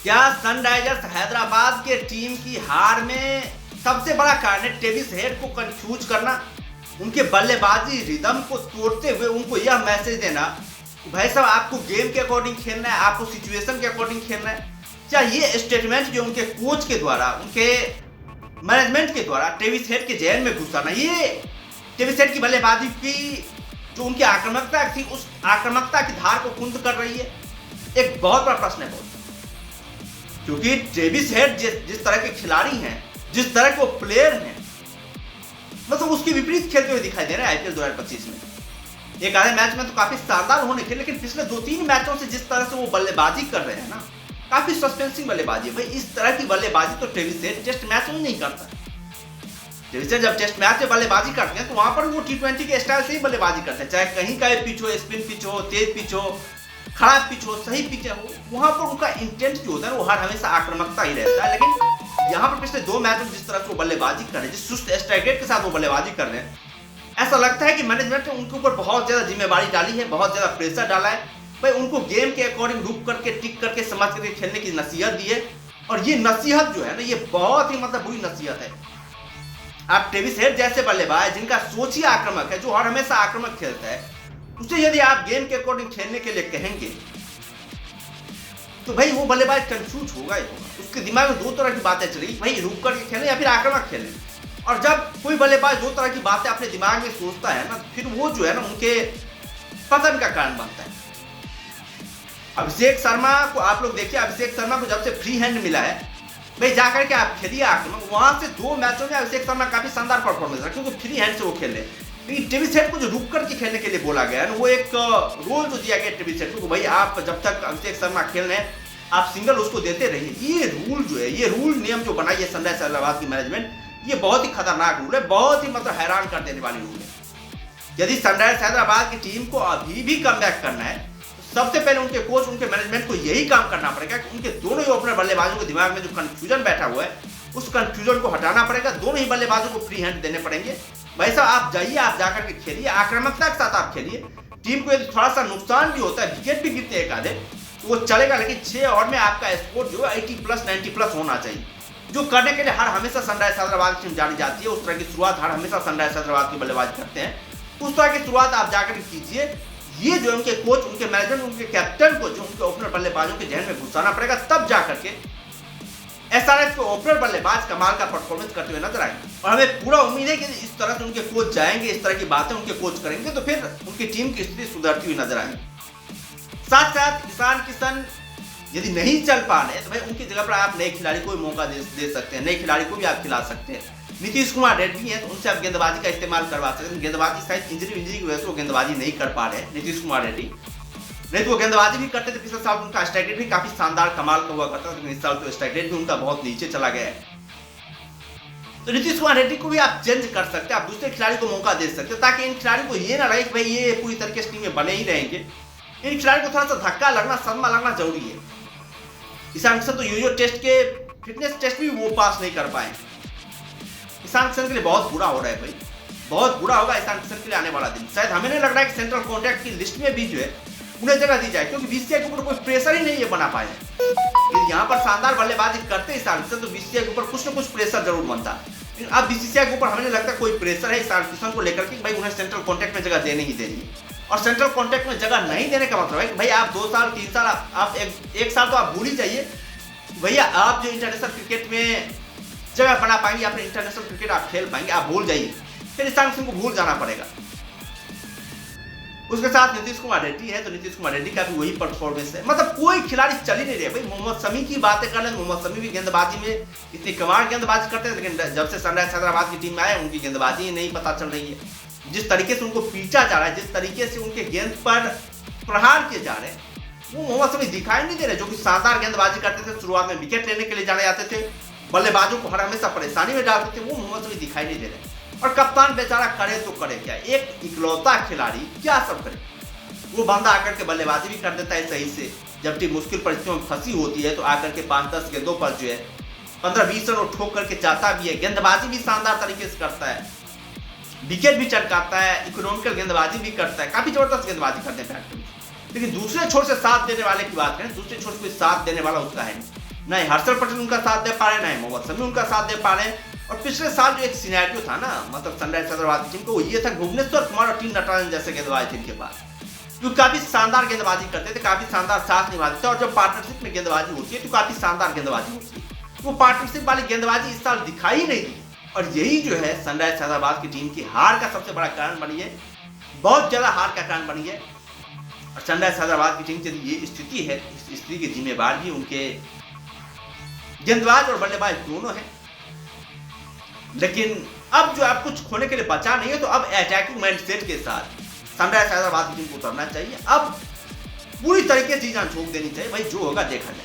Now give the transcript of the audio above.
क्या सनराइजर्स हैदराबाद के टीम की हार में सबसे बड़ा कारण है ट्रेविस हेड को कंफ्यूज करना, उनके बल्लेबाजी रिदम को तोड़ते हुए उनको यह मैसेज देना भाई साहब आपको गेम के अकॉर्डिंग खेलना है, आपको सिचुएशन के अकॉर्डिंग खेलना है। क्या ये स्टेटमेंट जो उनके कोच के द्वारा, उनके मैनेजमेंट के द्वारा ट्रेविस हेड के जहन में घुसाना, ये ट्रेविस हेड की बल्लेबाजी की जो उनकी आक्रामकता थी उस आक्रामकता की धार को कुंद कर रही है? एक बहुत बड़ा प्रश्न है। क्योंकि ट्रेविस हेड जिस तरह के खिलाड़ी हैं, जिस तरह के वो प्लेयर हैं, मतलब उसके विपरीत खेलते हुए दिखाई दे रहे हैं आईपीएल 2025 में। एक आधे मैच में तो काफी शानदार होने के, लेकिन पिछले 2-3 मैचों से जिस तरह से वो बल्लेबाजी कर रहे हैं ना, काफी सस्पेंसिंग बल्लेबाजी है भाई। इस तरह की बल्लेबाजी तो ट्रेविस हेड टेस्ट मैच में नहीं करता। ट्रेविस हेड जब टेस्ट मैच में बल्लेबाजी करते हैं तो वहां पर वो टी20 के स्टाइल से ही बल्लेबाजी करते हैं, चाहे कहीं का पिच हो, स्पिन पिच हो, तेज पिच हो, खराब पिच हो, सही पिच हो, वहां पर उनका इंटेंट जो होता है वो हर हमेशा आक्रामकता ही रहता है। लेकिन यहाँ पर पिछले 2 मैचों में जिस तरह से वो बल्लेबाजी कर रहे हैं, जिस सुस्त स्ट्राइक रेट के साथ वो बल्लेबाजी कर रहे हैं, ऐसा लगता है कि मैनेजमेंट ने उनके ऊपर बहुत ज्यादा जिम्मेवारी डाली है, बहुत ज्यादा प्रेशर डाला है भाई। उनको गेम के अकॉर्डिंग रुक करके, टिक करके, समझ करके खेलने की नसीहत दी है। और ये नसीहत जो है ना, ये बहुत ही मतलब बुरी नसीहत है। आप ट्रेविस हेड जैसे बल्लेबाज जिनका सोच ही आक्रामक है, जो हर हमेशा आक्रामक खेलता है, उसे यदि आप गेम के अकॉर्डिंग खेलने के लिए कहेंगे तो भाई वो बल्लेबाज कंफ्यूज होगा ही होगा। उसके दिमाग में 2 तरह की बातें चलेगी, भाई रुक करके खेलें या फिर आक्रामक खेलें। और जब कोई बल्लेबाज 2 तरह की बातें अपने दिमाग में सोचता है ना, फिर वो जो है ना उनके पतन का कारण बनता है। अभिषेक शर्मा को आप लोग देखिए, अभिषेक शर्मा को जब से फ्री हैंड मिला है भाई, जाकर के आप खेलिए आक्रामक। वहां से 2 मैचों में अभिषेक शर्मा काफी शानदार परफॉर्मेंस रहा, क्योंकि फ्री हैंड से वो खेल रहे। लेकिन ट्रेविस हेड को जो रुक करके खेलने के लिए बोला गया है, वो एक रोल जो दिया गया ट्रेविस हेड को, भाई आप जब तक अभिषेक शर्मा खेल रहे हैं आप सिंगल उसको देते रहिए। ये रूल जो है, ये रूल नियम जो बनाई है सनराइजर्स हैदराबाद की मैनेजमेंट, ये बहुत ही खतरनाक रूल है, बहुत ही मतलब हैरान कर देने वाली रूल है। यदि सनराइजर्स हैदराबाद की टीम को अभी भी कमबैक करना है तो सबसे पहले उनके कोच, उनके मैनेजमेंट को यही काम करना पड़ेगा कि उनके दोनों ही ओपनर बल्लेबाजों के दिमाग में जो कंफ्यूजन बैठा हुआ है उस कंफ्यूजन को हटाना पड़ेगा। दोनों ही बल्लेबाजों को फ्री हैंड देने पड़ेंगे। भाई साहब आप जाइए, आप जाकर के खेलिए, आक्रामकता के साथ आप खेलिए। टीम को यदि थोड़ा सा नुकसान भी होता है, विकेट भी गिरते एक आधे, तो वो चलेगा, लेकिन 6 ओवर में आपका स्कोर जो है 80+, 90+ होना चाहिए। जो करने के लिए हर हमेशा सनराइजर्स हैदराबाद की टीम जानी जाती है। उस तरह की शुरुआत हर हमेशा सनराइजर्स हैदराबाद की बल्लेबाज करते हैं, उस तरह की शुरुआत आप जाकर कीजिए। ये जो उनके कोच, उनके मैनेजमेंट, उनके कैप्टन को जो उनके ओपनर बल्लेबाजों के जहन में घुसाना पड़ेगा, तब जाकर के एसआरएच के ओपनर बल्लेबाज कमाल का परफॉर्मेंस करते हुए नजर आएंगे। और हमें पूरा उम्मीद है कि इस तरह से उनके कोच जाएंगे, इस तरह की बातें उनके कोच करेंगे, तो फिर उनकी टीम की स्थिति सुधरती हुई नजर आएगी। साथ साथ ईशान किशन यदि नहीं चल पा रहे तो भाई उनकी जगह पर आप नए खिलाड़ी को भी मौका दे सकते हैं, नए खिलाड़ी को भी आप खिला सकते हैं। नीतीश कुमार रेड्डी है तो उनसे आप गेंदबाजी का इस्तेमाल करवा सकते हैं। गेंदबाजी शायद इंजरी की वजह से वो गेंदबाजी नहीं कर पा रहे हैं नीतीश कुमार रेड्डी, नहीं तो वो गेंदबाजी भी करते थे। पिछले साल उनका स्ट्राइक रेट भी काफी शानदार कमाल का हुआ करता था, लेकिन इस साल तो स्ट्राइक रेट भी उनका बहुत नीचे चला गया है। तो नीतीश कुमार रेड्डी को भी आप चेंज कर सकते हैं, आप दूसरे खिलाड़ी को मौका दे सकते हैं, ताकि इन खिलाड़ी को ये ना रहे कि भाई ये पूरी तरीके से टीम में बने ही रहेंगे। इन खिलाड़ी को थोड़ा सा धक्का लगना, सदमा लगना जरूरी है। ईशान किशन तो यो टेस्ट के फिटनेस टेस्ट भी वो पास नहीं कर पाए। ईशान किशन के लिए बहुत बुरा हो रहा है भाई, बहुत बुरा होगा ईशान किशन के लिए आने वाला दिन। शायद हमें नहीं लग रहा है कि सेंट्रल कॉन्ट्रैक्ट की लिस्ट में भी जो है उन्हें जगह दी जाए, क्योंकि बीसीसीआई के ऊपर कोई प्रेशर ही नहीं है बना पाए। यहाँ पर शानदार बल्लेबाजी करते ईशान किशन तो बीसीसीआई के ऊपर कुछ न कुछ प्रेशर जरूर बनता। लेकिन अब बीसीसीआई के ऊपर हमें नहीं लगता कोई प्रेशर है ईशान किशन को लेकर के भाई उन्हें सेंट्रल कॉन्ट्रैक्ट में जगह देनी ही देनी है। और सेंट्रल कॉन्ट्रैक्ट में जगह नहीं देने का मतलब है भाई आप 2 साल 3 साल आप एक साल तो आप भूल ही जाइए भैया, आप जो इंटरनेशनल क्रिकेट में जगह बना पाएंगे या फिर इंटरनेशनल क्रिकेट आप खेल पाएंगे, आप भूल जाइए। फिर ईशान किशन को भूल जाना पड़ेगा। उसके साथ नीतीश कुमार रेड्डी है तो नीतीश कुमार रेड्डी का भी वही परफॉर्मेंस है। मतलब कोई खिलाड़ी चल ही नहीं रहे भाई। मोहम्मद शमी की बातें कर रहे हैं, मोहम्मद शमी भी गेंदबाजी में इतनी कमाल गेंदबाजी करते हैं, लेकिन जब से सनराइजर्स हैदराबाद की टीम में आए उनकी गेंदबाजी ही नहीं पता चल रही है। जिस तरीके से उनको पीटा जा रहा है, जिस तरीके से उनके गेंद पर प्रहार किए जा रहे हैं, वो मोहम्मद शमी दिखाई नहीं दे रहे, जो कि शानदार गेंदबाजी करते थे। शुरुआत में विकेट लेने के लिए जाने जाते थे, बल्लेबाजों को हर हमेशा परेशानी में डालते थे, वो मोहम्मद शमी दिखाई नहीं दे रहे। और कप्तान बेचारा करे तो करे क्या, एक इकलौता खिलाड़ी क्या सब करे। वो बंदा आकर के बल्लेबाजी भी कर देता है सही से, जब टीम मुश्किल परिस्थितियों में फंसी होती है तो आकर के 5-10 गेंदों पर जो है 15-20 रन ठोक करके जाता भी है। गेंदबाजी भी शानदार तरीके से करता है, विकेट भी चटकाता है, इकोनॉमिकल गेंदबाजी भी करता है, काफी जबरदस्त गेंदबाजी करते हैं। लेकिन दूसरे छोर से साथ देने वाले की बात करें, दूसरे छोर से कोई साथ देने वाला उसका है नहीं। नहीं हर्षल पटेल उनका साथ दे पा रहे, नहीं मोहम्मद शमी उनका साथ दे पा रहे। और पिछले साल जो एक सिनेरियो था ना, मतलब सनराइजर्स हैदराबाद की टीम को, वो ये था भुवनेश्वर कुमार और टीम नटराजन जैसे गेंदबाज थे इनके पास, जो काफी शानदार गेंदबाजी करते थे, काफी शानदार साथ निभाते थे। और जब पार्टनरशिप में गेंदबाजी होती है तो काफी शानदार गेंदबाजी होती है। वो पार्टनरशिप वाली गेंदबाजी इस साल दिखाई नहीं दी, और यही जो है सनराइजर्स हैदराबाद की टीम की हार का सबसे बड़ा कारण बनी है, बहुत ज्यादा हार का कारण बनी है। और सनराइजर्स हैदराबाद की टीम की ये स्थिति है, इस स्थिति के जिम्मेवार भी उनके गेंदबाज और बल्लेबाज दोनों हैं। लेकिन अब जो अब कुछ खोने के लिए बचा नहीं है, तो अब अटैकिंग माइंडसेट के साथ सनराइजर्स हैदराबाद की टीम को उतरना चाहिए। अब पूरी तरीके से जान झोंक देनी चाहिए, भाई जो होगा देखा जाए।